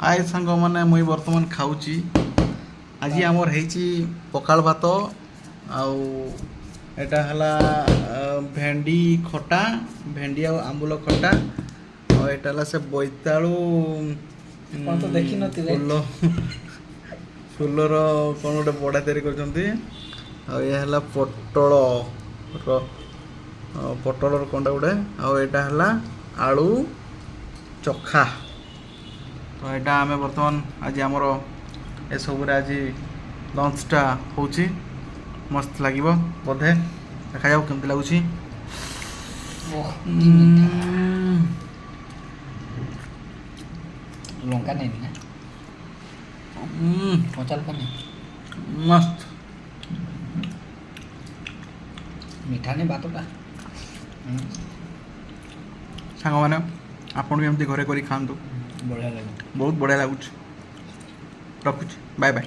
हाय सांग मैंने मुई बर्तमान खाऊची आज आमर है पखाल भात आउ एटा हला भेंडी खटा भेंडी आउ आंबुल खटा और एटा हला से बोईतालु कौन तो देखी नथिले फूल फूलर कौन गोटे बड़ा तैयारी करछंती आ ये हला पटल पटलर कौनटा गोटे आउ एटा हला आलू चखा तो यहाँ आम बर्तमान आज आमर एसबूर आज लंचटा हो मस्त लगे बोधे देखा जाओ केमती लगुच लंका नहीं ना कचाल का नहीं मस्त मीठा नहीं बात सांग मैंने आपन भी एमती घरे करी खातु बढ़िया लगे बहुत बढ़िया लगुच रखुच बाय बाय।